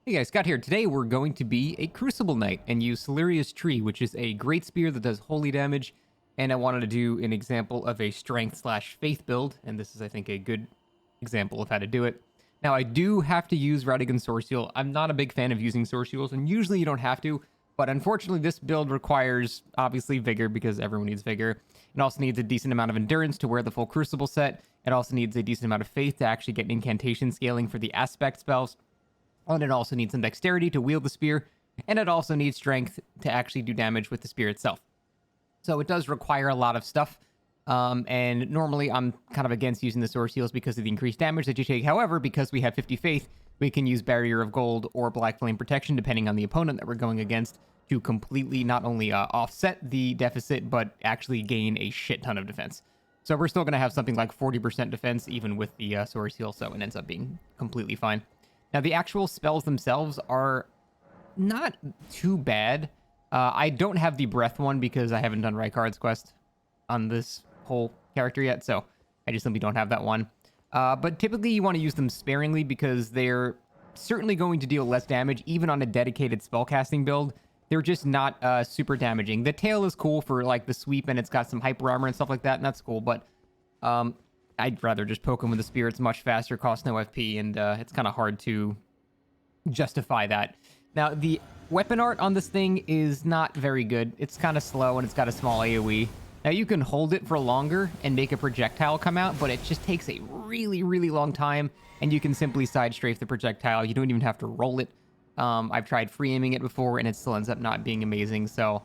Hey guys, Scott here. Today we're going to be a Crucible Knight and use Siluria's Tree, which is a great spear that does holy damage. And I wanted to do an example of a strength slash faith build, and this is, I think, a good example of how to do it. Now, I do have to use Radigan Source Heal. I'm not a big fan of using Source Heals, and usually you don't have to, but unfortunately this build requires, obviously, Vigor, because everyone needs Vigor. It also needs a decent amount of Endurance to wear the full Crucible set. It also needs a decent amount of Faith to actually get Incantation scaling for the Aspect spells. And it also needs some dexterity to wield the spear, and it also needs strength to actually do damage with the spear itself. So it does require a lot of stuff, and normally I'm kind of against using the source heals because of the increased damage that you take. However, because we have 50 faith, we can use Barrier of Gold or Black Flame Protection, depending on the opponent that we're going against, to completely not only offset the deficit, but actually gain a shit ton of defense. So we're still going to have something like 40% defense, even with the source heal, so it ends up being completely fine. Now, the actual spells themselves are not too bad. I don't have the Breath one because I haven't done Rykard's quest on this whole character yet, so I just simply don't have that one. But typically, you want to use them sparingly because they're certainly going to deal less damage, even on a dedicated spellcasting build. They're just not super damaging. The tail is cool for, like, the sweep, and it's got some hyper armor and stuff like that, and that's cool, but I'd rather just poke him with the spear. It's much faster, costs no FP, and it's kind of hard to justify that. Now, the weapon art on this thing is not very good. It's kind of slow, and it's got a small AoE. Now, you can hold it for longer and make a projectile come out, but it just takes a really, really long time, and you can simply side strafe the projectile. You don't even have to roll it. I've tried free aiming it before, and it still ends up not being amazing, so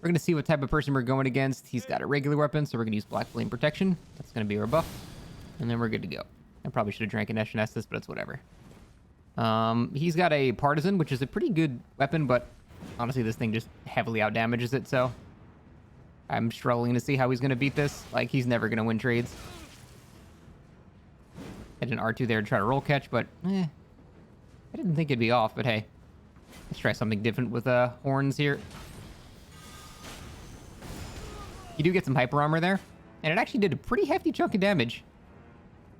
we're going to see what type of person we're going against. He's got a regular weapon, so we're going to use Black Flame Protection. That's going to be our buff. And then we're good to go. I probably should have drank an Estus, but it's whatever. He's got a Partisan, which is a pretty good weapon, but honestly, this thing just heavily outdamages it, so I'm struggling to see how he's going to beat this. Like, he's never going to win trades. I did an R2 there to try to roll catch, but I didn't think it'd be off, but hey. Let's try something different with horns here. You do get some hyper armor there, and it actually did a pretty hefty chunk of damage.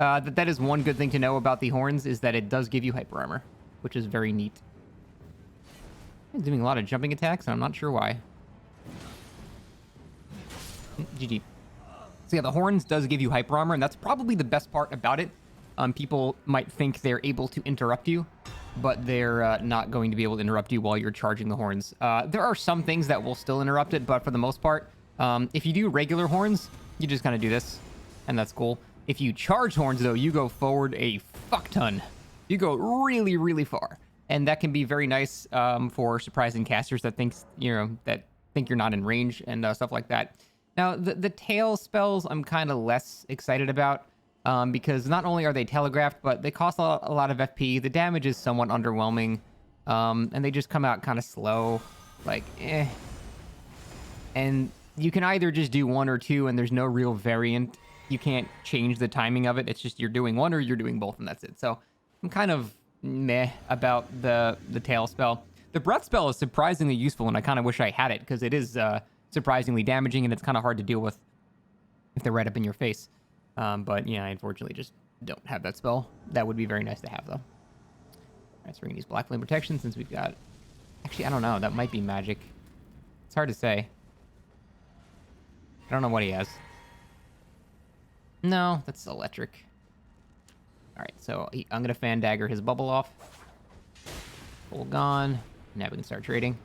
That is one good thing to know about the horns, is that it does give you hyper armor, which is very neat. It's doing a lot of jumping attacks, and I'm not sure why. GG. So yeah, the horns does give you hyper armor, and that's probably the best part about it. People might think they're able to interrupt you, but they're not going to be able to interrupt you while you're charging the horns. There are some things that will still interrupt it, but for the most part, if you do regular horns, you just kind of do this, and that's cool. If you charge horns, though, you go forward a fuck ton. You go really, really far, and that can be very nice for surprising casters that think you're not in range and stuff like that. Now, the tail spells I'm kind of less excited about because not only are they telegraphed, but they cost a lot of FP. The damage is somewhat underwhelming, and they just come out kind of slow, like And you can either just do one or two, and there's no real variant. You can't change the timing of it. It's just you're doing one or you're doing both, and that's it. So I'm kind of meh about the tail spell. The breath spell is surprisingly useful, and I kind of wish I had it because it is surprisingly damaging, and it's kind of hard to deal with if they're right up in your face. But yeah, I unfortunately just don't have that spell. That would be very nice to have, though. All right, so we're going to use Black Flame Protection since we've got... Actually, I don't know. That might be magic. It's hard to say. I don't know what he has. No, that's electric. All right, so I'm going to Fan Dagger his bubble off. Full gone. Now we can start trading.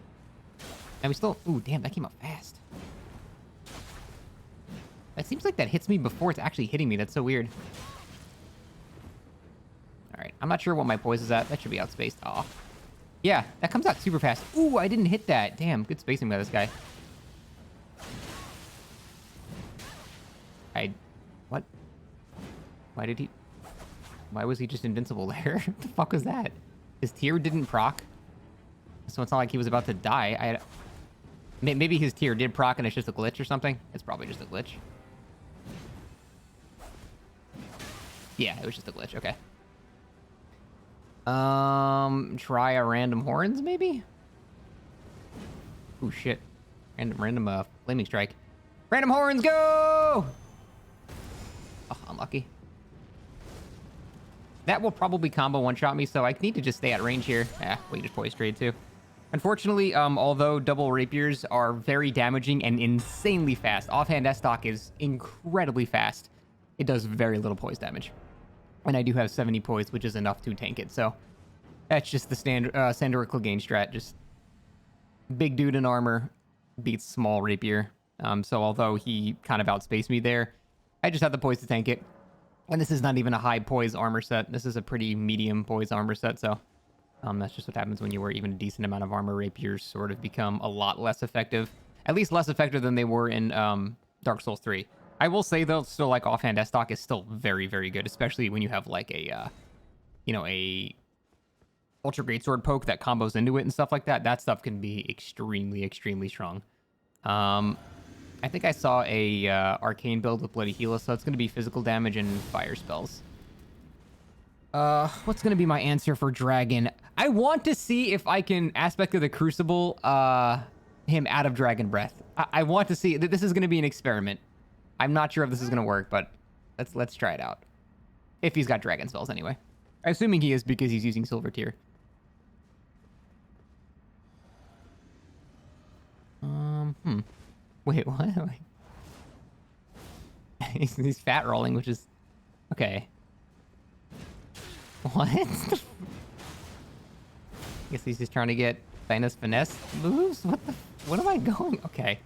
And we still... Ooh, damn, that came up fast. It seems like that hits me before it's actually hitting me. That's so weird. All right, I'm not sure what my Poise is at. That should be outspaced. Aw. Yeah, that comes out super fast. Ooh, I didn't hit that. Damn, good spacing by this guy. What? Why was he just invincible there? What the fuck was that? His tier didn't proc. So it's not like he was about to die. Maybe his tier did proc and it's just a glitch or something. It's probably just a glitch. Yeah, it was just a glitch. Okay. Try a random horns, maybe? Ooh, shit. Random flaming strike. Random horns, go! Oh, unlucky. That will probably combo one-shot me, so I need to just stay at range here. We just Poise trade too. Unfortunately, although double rapiers are very damaging and insanely fast, offhand S-Stock is incredibly fast. It does very little Poise damage. And I do have 70 Poise, which is enough to tank it, so that's just the standard Sandor Clegane strat. Just big dude in armor beats small rapier. So although he kind of outspaced me there, I just have the Poise to tank it. And this is not even a high Poise armor set. This is a pretty medium Poise armor set, so that's just what happens when you wear even a decent amount of armor. Rapiers sort of become a lot less effective. At least less effective than they were in Dark Souls 3. I will say, though, still, like, offhand S-Stock is still very, very good, especially when you have, like, a Ultra Greatsword poke that combos into it and stuff like that. That stuff can be extremely, extremely strong. I think I saw a arcane build with Bloody Healer, so it's going to be physical damage and fire spells. What's going to be my answer for Dragon? I want to see if I can Aspect of the Crucible him out of Dragon Breath. I want to see. This is going to be an experiment. I'm not sure if this is going to work, but let's try it out. If he's got Dragon spells, anyway. Assuming he is because he's using Silver Tier. Wait, what? He's fat rolling, which is... Okay. What? I guess he's just trying to get Thanos finesse moves? What am I going? Okay.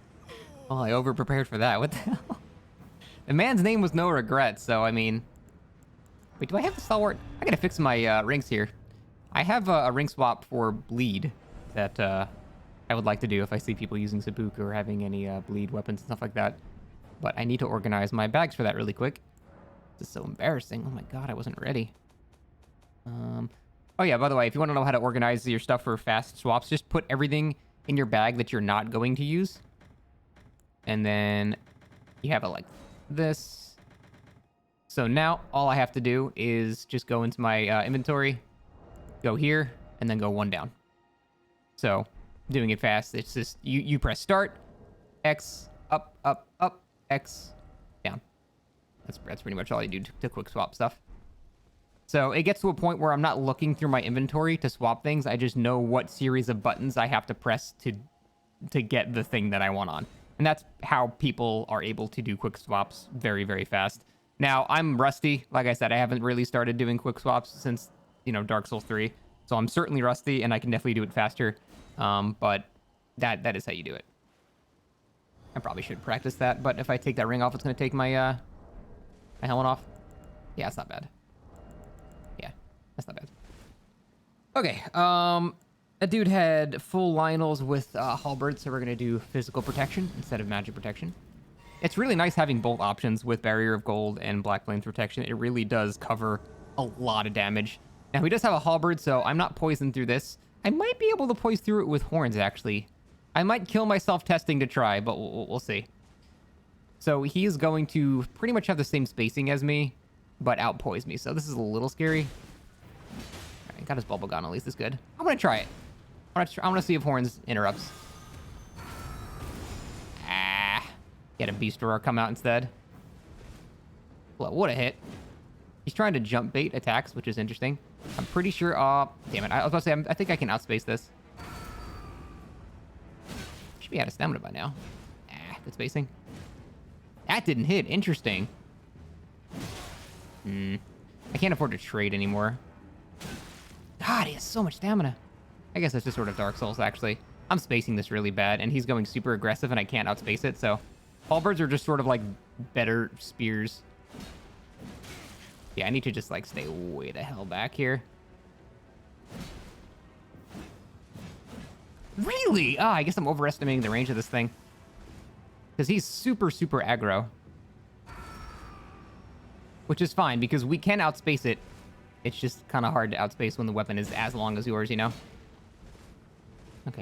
Oh, I over-prepared for that. What the hell? The man's name was No Regrets, so, I mean... Wait, do I have the stalwart? I gotta fix my rings here. I have a ring swap for bleed that I would like to do if I see people using Seppuku or having any bleed weapons and stuff like that. But I need to organize my bags for that really quick. This is so embarrassing. Oh my god, I wasn't ready. Oh yeah, by the way, if you want to know how to organize your stuff for fast swaps, just put everything in your bag that you're not going to use. And then you have it like this. So now all I have to do is just go into my inventory, go here, and then go one down. So doing it fast, it's just you press start, X, up, up, up, X, down. That's pretty much all you do to quick swap stuff. So it gets to a point where I'm not looking through my inventory to swap things. I just know what series of buttons I have to press to get the thing that I want on. And that's how people are able to do quick swaps very, very fast. Now, I'm rusty. Like I said, I haven't really started doing quick swaps since, Dark Souls 3. So I'm certainly rusty, and I can definitely do it faster. But that is how you do it. I probably should practice that, but if I take that ring off, it's going to take my my helmet off. Yeah, it's not bad. Yeah, that's not bad. Okay, that dude had full Lionels with halberd, so we're going to do physical protection instead of magic protection. It's really nice having both options with Barrier of Gold and Black Flames protection. It really does cover a lot of damage. Now, he does have a halberd, so I'm not poisoned through this. I might be able to poise through it with horns, actually. I might kill myself testing to try, but we'll see. So he is going to pretty much have the same spacing as me, but out-poise me. So this is a little scary. All right, got his bubble gun. At least it's good. I'm going to try it. I want to see if horns interrupts. Get a beast roar come out instead. Well, what a hit. He's trying to jump bait attacks, which is interesting. I'm pretty sure... damn it. I was about to say, I think I can outspace this. Should be out of stamina by now. Good spacing. That didn't hit. Interesting. I can't afford to trade anymore. God, he has so much stamina. I guess that's just sort of Dark Souls, actually. I'm spacing this really bad, and he's going super aggressive, and I can't outspace it, so... Halberds are just sort of like better spears. Yeah, I need to just like stay way the hell back here. Really? I guess I'm overestimating the range of this thing. Because he's super, super aggro. Which is fine, because we can outspace it. It's just kind of hard to outspace when the weapon is as long as yours, Okay,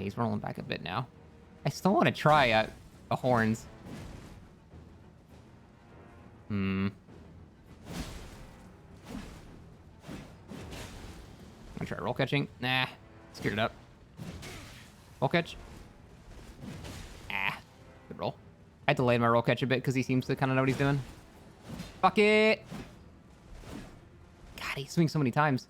he's rolling back a bit now. I still want to try the horns. I'm gonna try roll catching. Nah, scared it up. Roll catch. Good roll. I delayed my roll catch a bit because he seems to kind of know what he's doing. Fuck it. God, he swings so many times.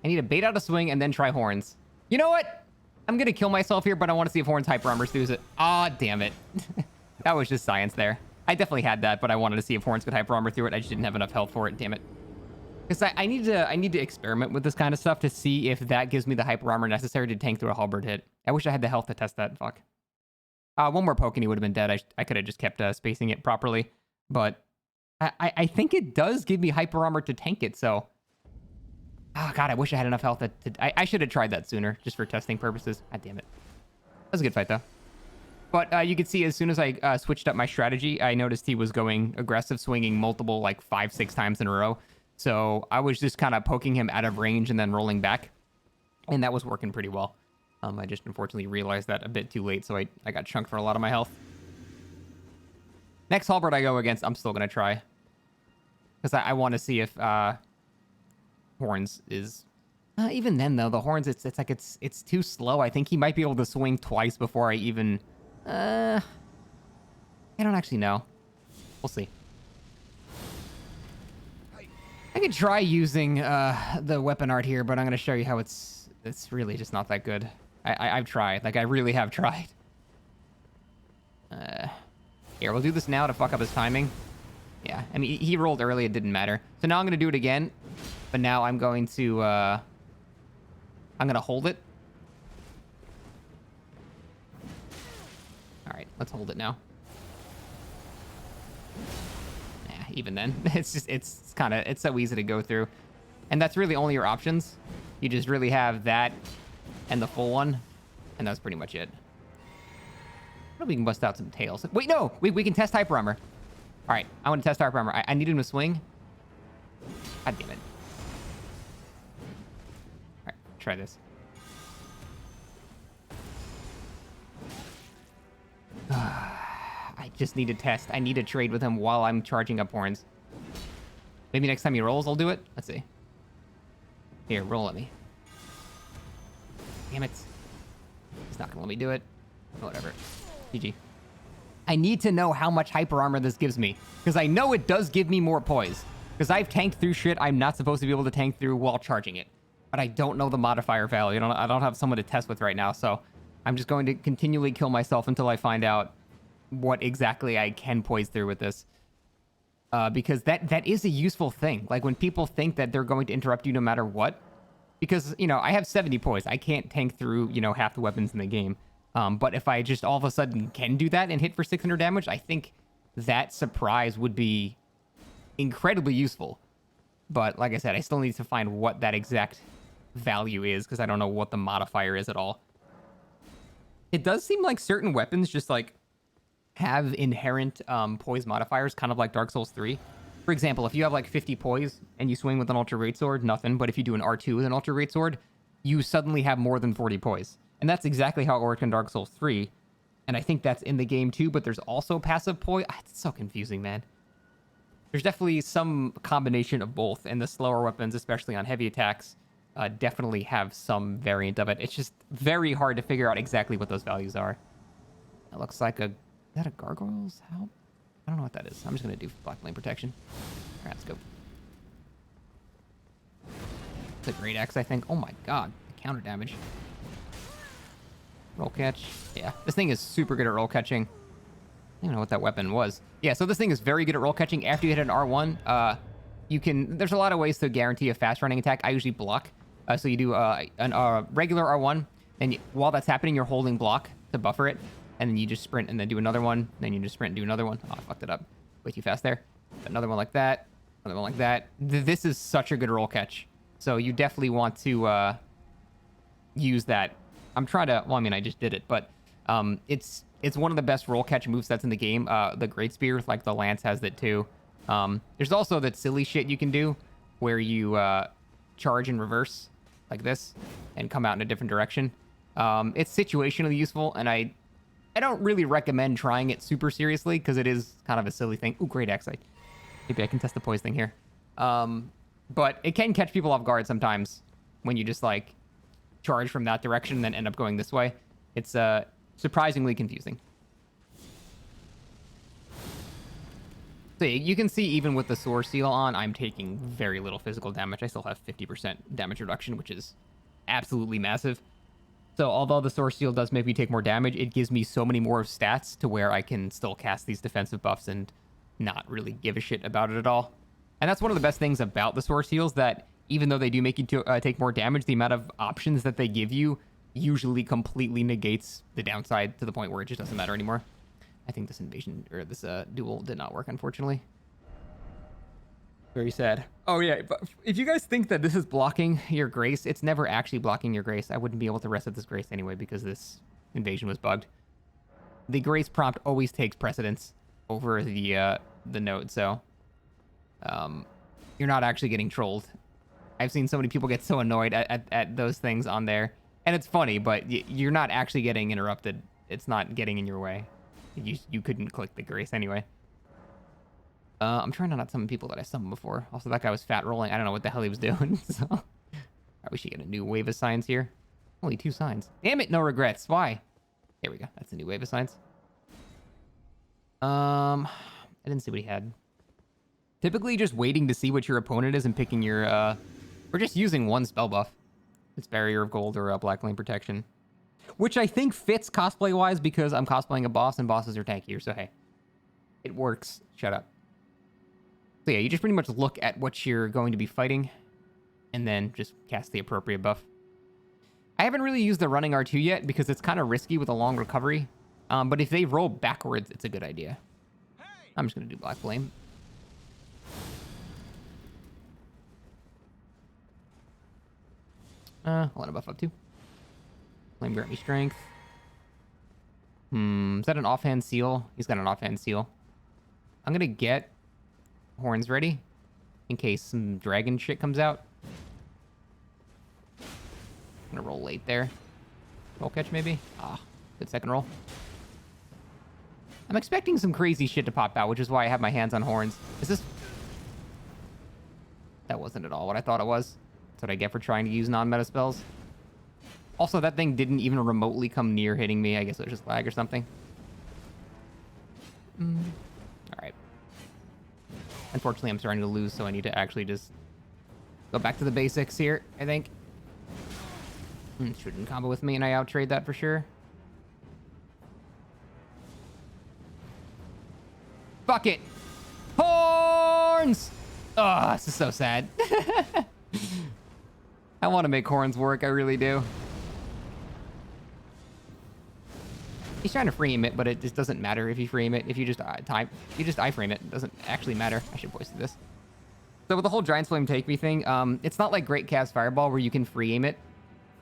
I need to bait out a swing and then try horns. You know what? I'm going to kill myself here, but I want to see if horns hyper armor through it. Ah, damn it. That was just science there. I definitely had that, but I wanted to see if horns could hyper armor through it. I just didn't have enough health for it. Damn it. Because I need to experiment with this kind of stuff to see if that gives me the hyper armor necessary to tank through a halberd hit. I wish I had the health to test that. Fuck. One more poke and he would have been dead. I could have just kept spacing it properly. But I think it does give me hyper armor to tank it, so... Oh, God, I wish I had enough health. I should have tried that sooner, just for testing purposes. God damn it. That was a good fight, though. But you could see as soon as I switched up my strategy, I noticed he was going aggressive, swinging multiple, like 5-6 times in a row. So I was just kind of poking him out of range and then rolling back. And that was working pretty well. I just unfortunately realized that a bit too late, so I got chunked for a lot of my health. Next halberd I go against, I'm still going to try. Because I want to see if... horns is even then though the horns it's like it's too slow. I think he might be able to swing twice before I even I don't actually know. We'll see. I could try using the weapon art here, but I'm gonna show you how it's really just not that good. I've tried, like I really have tried. Here, we'll do this now to fuck up his timing. Yeah, I mean he rolled early, it didn't matter. So now I'm gonna do it again. But now I'm going to, I'm going to hold it. All right, let's hold it now. Yeah, even then, it's so easy to go through. And that's really only your options. You just really have that and the full one. And that's pretty much it. What if we can bust out some tails? Wait, no, we can test hyper armor. All right, I want to test hyper armor. I need him to swing. God damn it. Try this. I just need to test. I need to trade with him while I'm charging up horns. Maybe next time he rolls, I'll do it. Let's see. Here, roll at me. Damn it. He's not gonna let me do it. Whatever. GG. I need to know how much hyper armor this gives me, because I know it does give me more poise. Because I've tanked through shit I'm not supposed to be able to tank through while charging it. But I don't know the modifier value. I don't have someone to test with right now, so I'm just going to continually kill myself until I find out what exactly I can poise through with this. Because that is a useful thing. Like, when people think that they're going to interrupt you no matter what, because, I have 70 poise. I can't tank through, half the weapons in the game. But if I just all of a sudden can do that and hit for 600 damage, I think that surprise would be incredibly useful. But like I said, I still need to find what that exact value is, because I don't know what the modifier is at all. It does seem like certain weapons just like have inherent poise modifiers, kind of like Dark Souls 3. For example, if you have like 50 poise and you swing with an ultra greatsword, nothing. But if you do an R2 with an ultra greatsword, you suddenly have more than 40 poise. And that's exactly how it worked in Dark Souls 3. And I think that's in the game too, but there's also passive poise. It's so confusing, man. There's definitely some combination of both, and the slower weapons, especially on heavy attacks, definitely have some variant of it. It's just very hard to figure out exactly what those values are. It looks like is that a gargoyle's help? I don't know what that is. I'm just going to do Black Flame Protection. All right, let's go. It's a great axe, I think. Oh my god, the counter damage. Roll catch. Yeah, this thing is super good at roll catching. I don't know what that weapon was. Yeah, so this thing is very good at roll catching. After you hit an R1, there's a lot of ways to guarantee a fast running attack. I usually block. So you do a regular R1, and while that's happening, you're holding block to buffer it, and then you just sprint and then do another one, then you just sprint and do another one. Oh, I fucked it up. Way too fast there. Another one like that. Another one like that. This is such a good roll catch. So you definitely want to use that. I'm trying to... Well, I mean, I just did it, but it's one of the best roll catch movesets in the game. The Great Spear, like the Lance, has that too. There's also that silly shit you can do where you charge in reverse like this and come out in a different direction. It's situationally useful, and I don't really recommend trying it super seriously because it is kind of a silly thing. Ooh, great axe. Maybe I can test the poise thing here. But it can catch people off guard sometimes when you just like charge from that direction and then end up going this way. It's surprisingly confusing. So you can see even with the Soar Seal on, I'm taking very little physical damage. I still have 50% damage reduction, which is absolutely massive. So although the Soar Seal does make me take more damage, it gives me so many more stats to where I can still cast these defensive buffs and not really give a shit about it at all. And that's one of the best things about the Soar Seals, that even though they do make you take more damage, the amount of options that they give you usually completely negates the downside to the point where it just doesn't matter anymore. I think this invasion, or this duel did not work, unfortunately. Very sad. Oh yeah, but if you guys think that this is blocking your grace, it's never actually blocking your grace. I wouldn't be able to reset this grace anyway because this invasion was bugged. The grace prompt always takes precedence over the node, so you're not actually getting trolled. I've seen so many people get so annoyed at those things on there, and it's funny, but you're not actually getting interrupted. It's not getting in your way. You couldn't click the grace anyway. I'm trying to not summon people that I summoned before. Also, that guy was fat rolling. I don't know what the hell he was doing. So, we should get a new wave of signs here. Only 2 signs. Damn it, no regrets. Why? There we go. That's a new wave of signs. I didn't see what he had. Typically, just waiting to see what your opponent is and picking your, or just using one spell buff. It's Barrier of Gold or Black Lane Protection. Which I think fits cosplay-wise because I'm cosplaying a boss and bosses are tankier. So, hey, it works. Shut up. So yeah, you just pretty much look at what you're going to be fighting and then just cast the appropriate buff. I haven't really used the running R2 yet because it's kind of risky with a long recovery. But if they roll backwards, it's a good idea. I'm just going to do Black Flame. I'll let him buff up too. Flame grant me strength. Is that an offhand seal? He's got an offhand seal. I'm going to get horns ready in case some dragon shit comes out. I'm gonna roll late there. Roll catch maybe? Good second roll. I'm expecting some crazy shit to pop out, which is why I have my hands on horns. Is this... That wasn't at all what I thought it was. That's what I get for trying to use non-meta spells. Also, that thing didn't even remotely come near hitting me. I guess it was just lag or something. Alright. Unfortunately, I'm starting to lose, so I need to actually just go back to the basics here, I think. Shouldn't combo with me, and I outtrade that for sure. Fuck it! Horns! Oh, this is so sad. I want to make horns work, I really do. He's trying to frame it, but it just doesn't matter if you frame it. If you just iframe it, it doesn't actually matter. I should voice this. So with the whole Giant's Flame Take Me thing, it's not like Great Cast Fireball where you can free aim it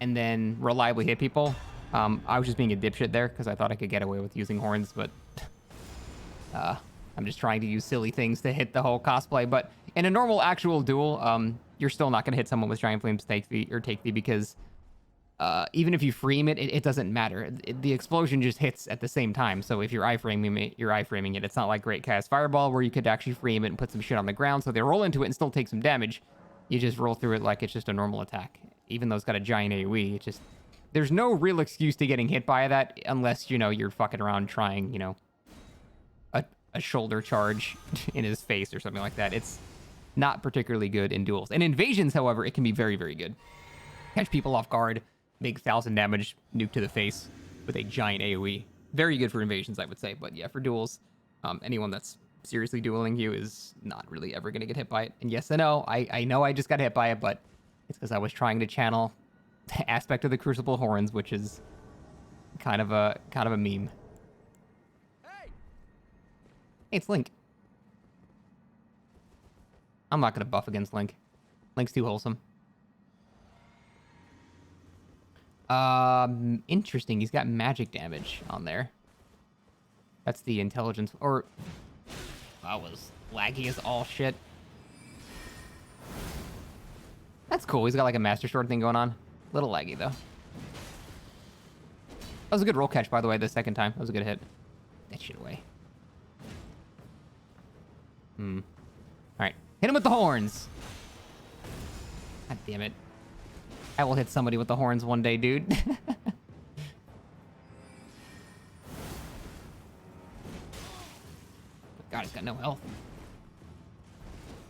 and then reliably hit people. I was just being a dipshit there because I thought I could get away with using horns, but I'm just trying to use silly things to hit the whole cosplay. But in a normal actual duel, you're still not going to hit someone with Giant Flames Take Thee because even if you frame it, it doesn't matter. The explosion just hits at the same time. So if you're iframing it. It's not like Great Cast Fireball where you could actually frame it and put some shit on the ground. So they roll into it and still take some damage. You just roll through it like it's just a normal attack. Even though it's got a giant AoE, it just... There's no real excuse to getting hit by that unless, you're fucking around trying, a shoulder charge in his face or something like that. It's not particularly good in duels. In invasions, however, it can be very, very good. Catch people off guard, make 1,000 damage, nuke to the face with a giant AoE. Very good for invasions, I would say. But yeah, for duels, anyone that's seriously dueling you is not really ever going to get hit by it. And yes, I know I just got hit by it, but it's because I was trying to channel the aspect of the Crucible horns, which is kind of a meme. Hey, it's Link. I'm not going to buff against Link. Link's too wholesome. Interesting. He's got magic damage on there. That's the intelligence. Or... That was laggy as all shit. That's cool. He's got like a Master Sword thing going on. Little laggy, though. That was a good roll catch, by the way, the second time. That was a good hit. That shit away. Alright. Hit him with the horns! God damn it. I will hit somebody with the horns one day, dude. God, he's got no health.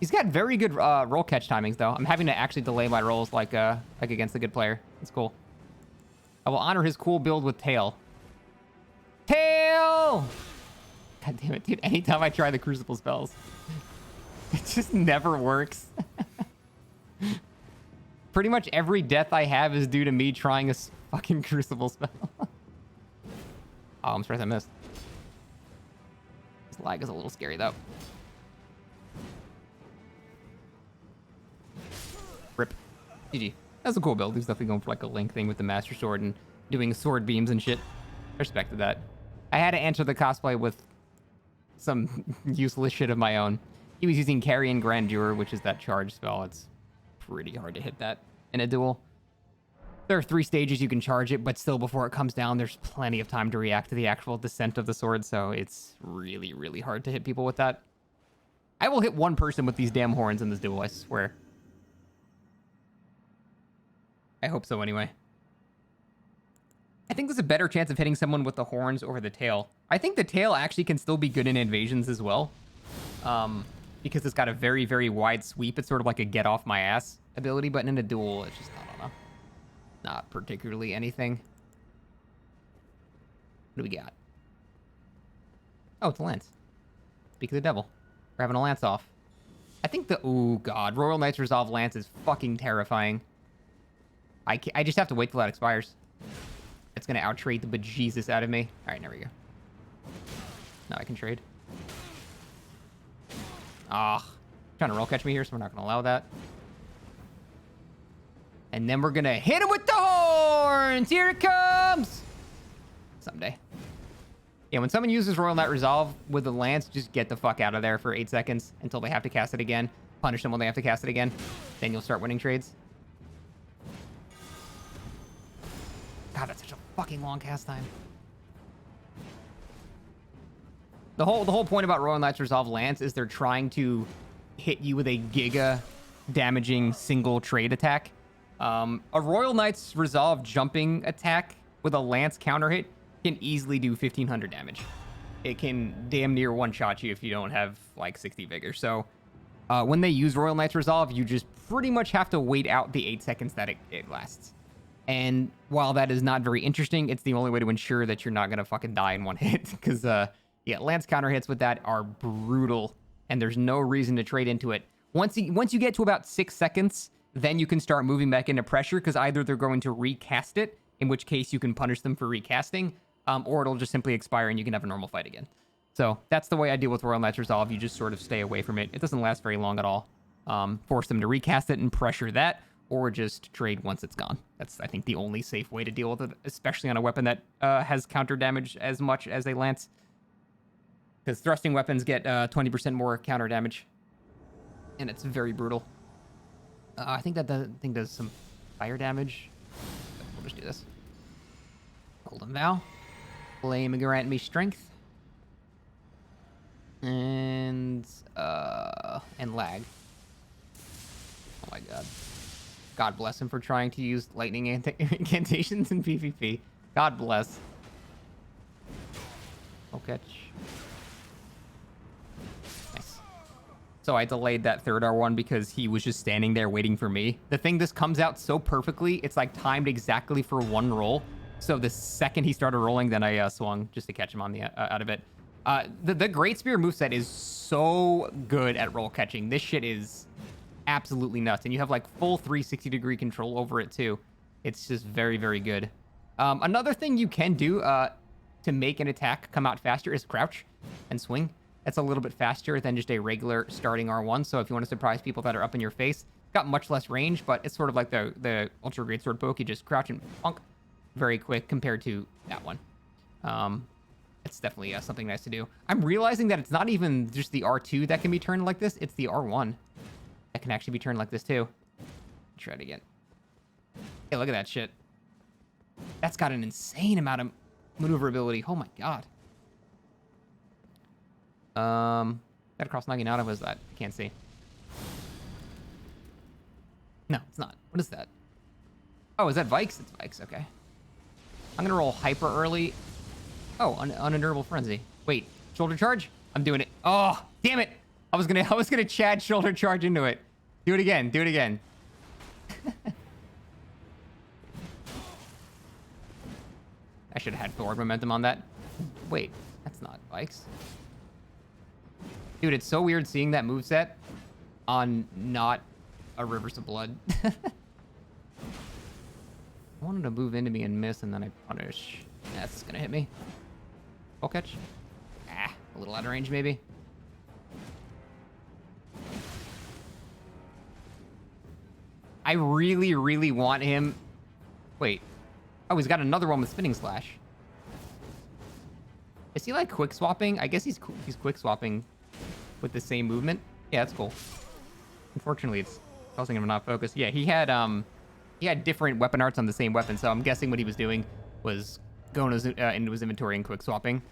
He's got very good roll catch timings, though. I'm having to actually delay my rolls like against a good player. It's cool. I will honor his cool build with Tail. Tail! God damn it, dude. Anytime I try the Crucible spells, it just never works. Pretty much every death I have is due to me trying a fucking Crucible spell. Oh, I'm surprised I missed. This lag is a little scary, though. Rip. GG. That's a cool build. He's definitely going for like a Link thing with the Master Sword and doing sword beams and shit. I respected that. I had to answer the cosplay with some useless shit of my own. He was using Carrion Grandeur, which is that charge spell. It's pretty hard to hit that in a duel. There are 3 stages you can charge it, but still before it comes down, there's plenty of time to react to the actual descent of the sword, so it's really, really hard to hit people with that. I will hit one person with these damn horns in this duel, I swear. I hope so anyway. I think there's a better chance of hitting someone with the horns over the tail. I think the tail actually can still be good in invasions as well. Because it's got a very, very wide sweep. It's sort of like a get off my ass ability, but in a duel, it's just, I don't know. Not particularly anything. What do we got? Oh, it's a lance. Speak of the devil. We're having a lance off. I think the... Oh, God. Royal Knight's Resolve lance is fucking terrifying. I just have to wait till that expires. It's going to out-trade the bejesus out of me. All right, there we go. Now I can trade. Ah, trying to roll catch me here, so we're not going to allow that. And then we're going to hit him with the horns! Here it comes! Someday. Yeah, when someone uses Royal Knight Resolve with the lance, just get the fuck out of there for 8 seconds until they have to cast it again. Punish them when they have to cast it again. Then you'll start winning trades. God, that's such a fucking long cast time. The whole point about Royal Knight's Resolve Lance is they're trying to hit you with a giga damaging single trade attack. A Royal Knight's Resolve jumping attack with a Lance counter hit can easily do 1500 damage. It can damn near one-shot you if you don't have like 60 vigor. So when they use Royal Knight's Resolve, you just pretty much have to wait out the 8 seconds that it lasts. And while that is not very interesting, it's the only way to ensure that you're not going to fucking die in one hit. Because, yeah, Lance counter hits with that are brutal. And there's no reason to trade into it. Once you get to about 6 seconds, then you can start moving back into pressure. Because either they're going to recast it, in which case you can punish them for recasting. Or it'll just simply expire and you can have a normal fight again. So that's the way I deal with Royal Knight's Resolve. You just sort of stay away from it. It doesn't last very long at all. Force them to recast it and pressure that. Or just trade once it's gone. That's, I think, the only safe way to deal with it, especially on a weapon that has counter damage as much as a lance. Because thrusting weapons get 20% more counter damage. And it's very brutal. I think that thing does some fire damage. We'll just do this. Golden Vow. Flame grant me strength. And lag. Oh my god. God bless him for trying to use lightning incantations in PvP. God bless. I'll catch. Nice. So I delayed that third R1 because he was just standing there waiting for me. The thing, this comes out so perfectly. It's like timed exactly for one roll. So the second he started rolling, then I swung just to catch him on the out of it. The Great Spear moveset is so good at roll catching. This shit is absolutely nuts. And you have like full 360-degree control over it too. It's just very, very good. Another thing you can do to make an attack come out faster is crouch and swing. That's a little bit faster than just a regular starting R1. So if you want to surprise people that are up in your face, got much less range, but it's sort of like the Ultra Greatsword poke. You just crouch and punk very quick compared to that one. It's definitely something nice to do. I'm realizing that it's not even just the R2 that can be turned like this. It's the R1 that can actually be turned like this too. Try it again. Hey, look at that shit. That's got an insane amount of maneuverability. Oh my god. That cross Naginata was that? I can't see. No, it's not. What is that? Oh, is that Vikes? It's Vikes, okay. I'm gonna roll hyper early. Oh, unendurable frenzy. Wait, shoulder charge? I'm doing it. Oh, damn it. I was gonna Chad shoulder charge into it. Do it again. Do it again. I should have had forward momentum on that. Wait, that's not bikes. Dude, it's so weird seeing that moveset on not a Rivers of Blood. I wanted to move into me and miss, and then I punish. That's gonna hit me. Full catch. Ah, a little out of range, maybe. I really, really want him. Wait. Oh, he's got another one with Spinning Slash. Is he like quick swapping? I guess he's quick swapping with the same movement. Yeah, that's cool. Unfortunately, it's causing him to not focus. Yeah, he had different weapon arts on the same weapon, so I'm guessing what he was doing was going into his inventory and quick swapping.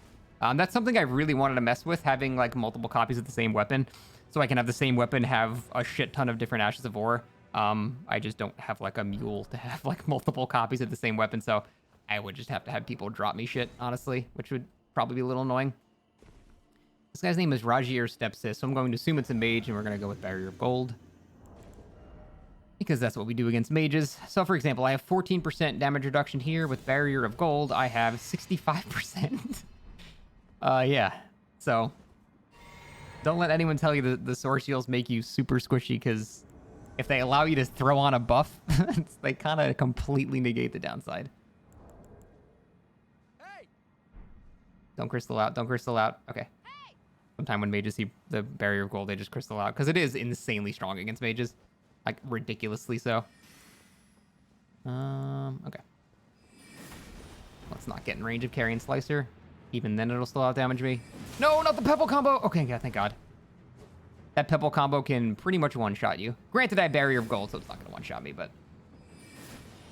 That's something I really wanted to mess with, having like multiple copies of the same weapon, so I can have the same weapon have a shit ton of different Ashes of War. I just don't have like a mule to have like multiple copies of the same weapon, so I would just have to have people drop me shit, honestly, which would probably be a little annoying. This guy's name is Rajir Stepsis, so I'm going to assume it's a mage, and we're going to go with Barrier of Gold, because that's what we do against mages. So, for example, I have 14% damage reduction here. With Barrier of Gold, I have 65%. Yeah. So, don't let anyone tell you that the Sword Shields make you super squishy, because if they allow you to throw on a buff, they kind of completely negate the downside. Hey! Don't crystal out. Don't crystal out. Okay. Hey! Sometime when mages see the Barrier of Gold, they just crystal out, because it is insanely strong against mages. Like, ridiculously so. Okay. Let's not get in range of Carrion Slicer. Even then, it'll still out-damage me. No, not the Pebble combo! Okay, yeah, thank God. That Pebble combo can pretty much one-shot you. Granted, I have Barrier of Gold, so it's not going to one-shot me, but...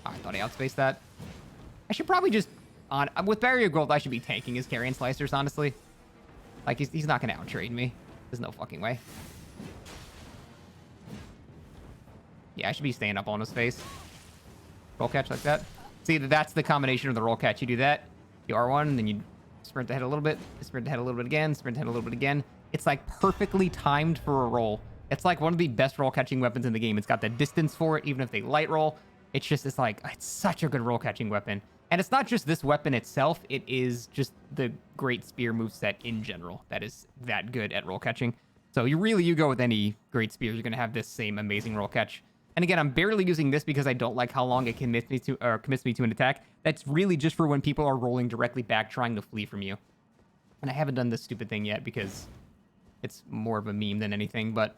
Oh, I thought I outspaced that. I should probably just... With Barrier of Gold, I should be tanking his Carrion Slicers, honestly. Like, he's not going to out-trade me. There's no fucking way. Yeah, I should be staying up on his face. Roll catch like that. See, that's the combination of the roll catch. You do that, you R1, and then you sprint ahead a little bit, sprint ahead a little bit again, sprint ahead a little bit again. It's like perfectly timed for a roll. It's like one of the best roll catching weapons in the game. It's got the distance for it, even if they light roll. It's such a good roll catching weapon. And it's not just this weapon itself, it is just the Great Spear moveset in general that is that good at roll catching. So you go with any Great Spear, you're going to have this same amazing roll catch. And again, I'm barely using this because I don't like how long it commits me to an attack. That's really just for when people are rolling directly back trying to flee from you. And I haven't done this stupid thing yet because it's more of a meme than anything, but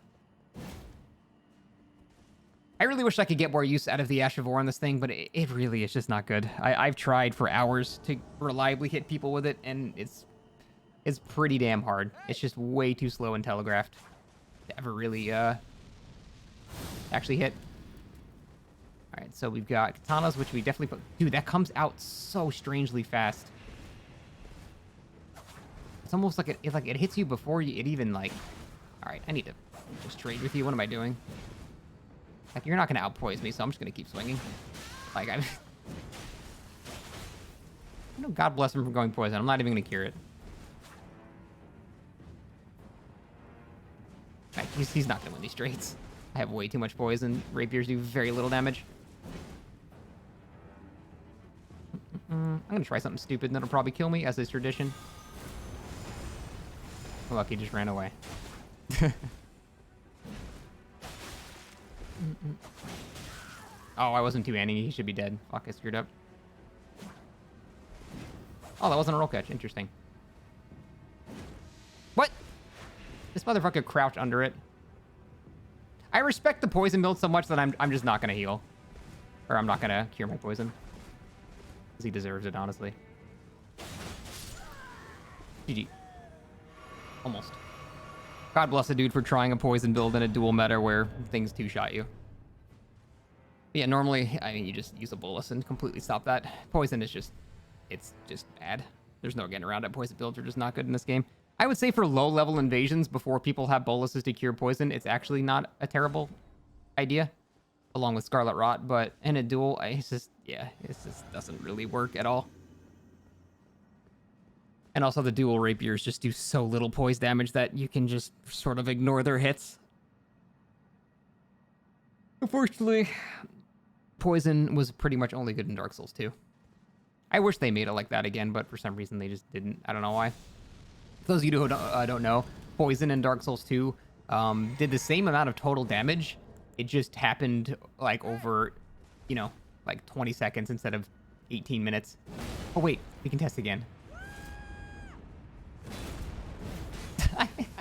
I really wish I could get more use out of the Ash of War on this thing, but it really is just not good. I've tried for hours to reliably hit people with it, and it's pretty damn hard. It's just way too slow and telegraphed to ever really actually hit. All right, so we've got katanas, which we definitely put... Dude, that comes out so strangely fast. It's almost like it hits you before it even, like... All right, I need to just trade with you. What am I doing? Like, you're not going to out-poise me, so I'm just going to keep swinging. Like, I know, God bless him for going poison. I'm not even going to cure it. Right, he's not going to win these trades. I have way too much poison. Rapiers do very little damage. I'm going to try something stupid, and that'll probably kill me, as is tradition. Look, he just ran away. Oh, I wasn't two-handing. He should be dead. Fuck, I screwed up. Oh, that wasn't a roll catch. Interesting. What? This motherfucker crouched under it. I respect the poison build so much that I'm just not going to heal. Or I'm not going to cure my poison. Because he deserves it, honestly. GG. Almost. God bless a dude for trying a poison build in a dual meta where things two-shot you. But yeah, normally, I mean, you just use a bolus and completely stop that. Poison is just... It's just bad. There's no getting around it. Poison builds are just not good in this game. I would say for low-level invasions, before people have boluses to cure poison, it's actually not a terrible idea, along with Scarlet Rot, but in a duel, it just doesn't really work at all. And also the dual rapiers just do so little poise damage that you can just sort of ignore their hits. Unfortunately, poison was pretty much only good in Dark Souls 2. I wish they made it like that again, but for some reason they just didn't. I don't know why. For those of you who don't know, poison in Dark Souls 2 did the same amount of total damage. It just happened like over, you know, like 20 seconds instead of 18 minutes. Oh wait, we can test again.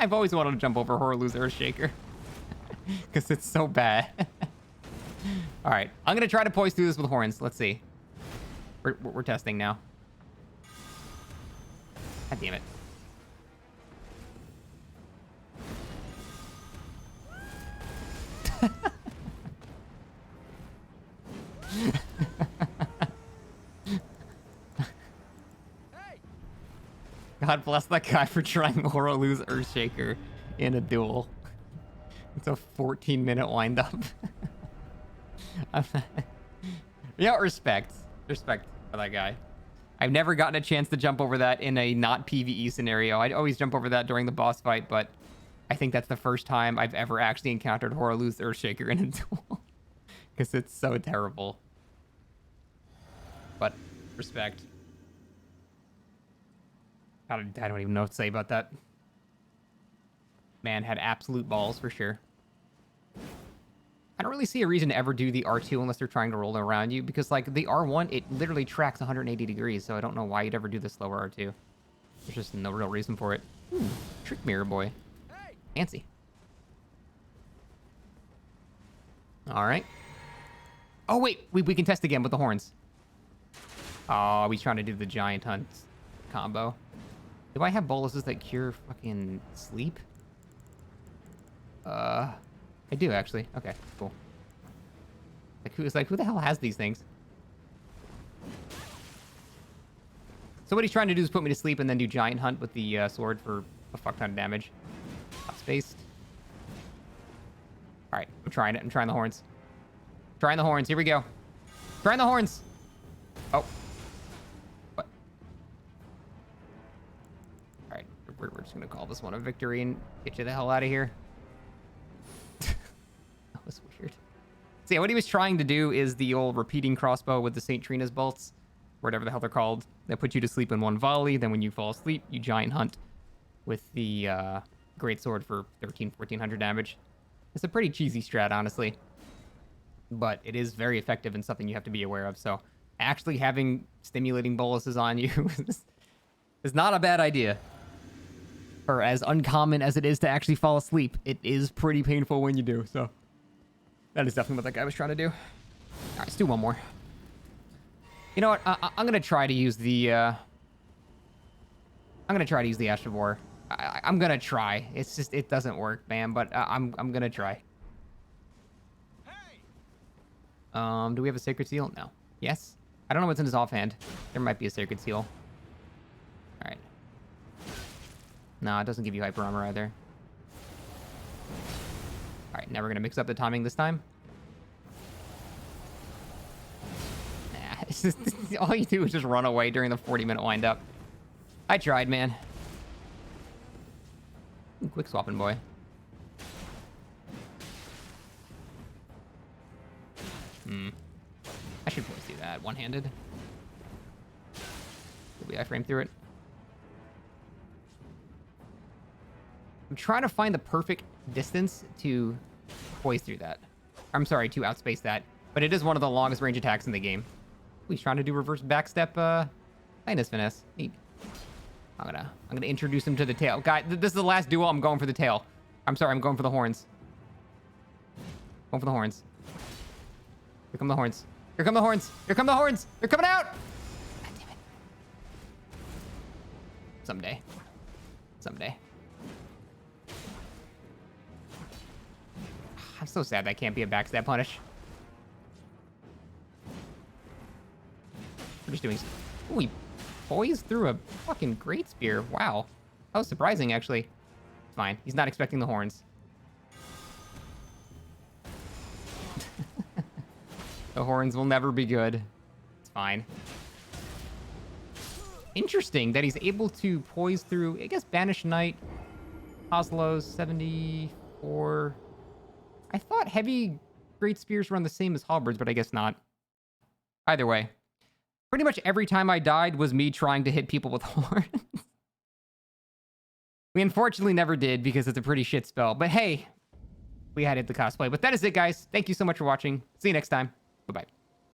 I've always wanted to jump over Horrorlu's Earthshaker because it's so bad. All right, I'm gonna try to poise through this with horns. Let's see. We're testing now. God damn it. God bless that guy for trying Horrorlu's Earthshaker in a duel. It's a 14-minute wind-up. Yeah, respect. Respect for that guy. I've never gotten a chance to jump over that in a not PvE scenario. I'd always jump over that during the boss fight, but I think that's the first time I've ever actually encountered Horrorlu's Earthshaker in a duel. Because it's so terrible. But, respect. I don't even know what to say about that. Man had absolute balls for sure. I don't really see a reason to ever do the R2 unless they're trying to roll around you, because like the R1, it literally tracks 180 degrees, so I don't know why you'd ever do the slower R2. There's just no real reason for it. Ooh, Trick Mirror Boy. Fancy. All right. Oh wait, we can test again with the horns. Oh, he's trying to do the giant hunt combo. Do I have boluses that cure fucking sleep? I do actually. Okay, cool. Like who the hell has these things? So what he's trying to do is put me to sleep and then do giant hunt with the sword for a fuck ton of damage. Hot space. All right, I'm trying it. I'm trying the horns. Trying the horns. Here we go. Trying the horns. Oh. What? All right, we're just gonna call this one a victory and get you the hell out of here. That was weird. So yeah, what he was trying to do is the old repeating crossbow with the St. Trina's bolts, whatever the hell they're called. They put you to sleep in one volley. Then when you fall asleep, you giant hunt with the great sword for 1400 damage. It's a pretty cheesy strat, honestly. But it is very effective and something you have to be aware of. So actually having stimulating boluses on you is not a bad idea. Or as uncommon as it is to actually fall asleep, it is pretty painful when you do. So that is definitely what that guy was trying to do. All right, let's do one more. You know what? I'm gonna try to use the. I'm gonna try to use the Astravor. I'm gonna try. It's just it doesn't work, man. But I'm gonna try. Do we have a Sacred Seal? No. Yes? I don't know what's in his offhand. There might be a Sacred Seal. Alright. No, it doesn't give you Hyper Armor either. Alright, now we're gonna mix up the timing this time. Nah, it's just, all you do is just run away during the 40-minute wind-up. I tried, man. Ooh, quick swapping, boy. I should always do that one-handed. Did we iframe through it? I'm trying to find the perfect distance to poise through that. I'm sorry, to outspace that. But it is one of the longest range attacks in the game. Ooh, he's trying to do reverse backstep, Linus Finesse. Neat. I'm gonna introduce him to the tail. Guy, this is the last duel. I'm going for the tail. I'm sorry, I'm going for the horns. Going for the horns. Here come the horns. Here come the horns. Here come the horns. They're coming out. God damn it. Someday. Someday. I'm so sad that can't be a backstab punish. We're just doing... Ooh, he poised through a fucking great spear. Wow. That was surprising, actually. It's fine. He's not expecting the horns. The horns will never be good. It's fine. interesting that he's able to poise through, I guess, Banished Knight, Oslo's 74. I thought heavy Great Spears run the same as Halberds, but I guess not. Either way. Pretty much every time I died was me trying to hit people with horns. We unfortunately never did because it's a pretty shit spell. But hey, we had it the cosplay. But that is it, guys. Thank you so much for watching. See you next time. Bye-bye.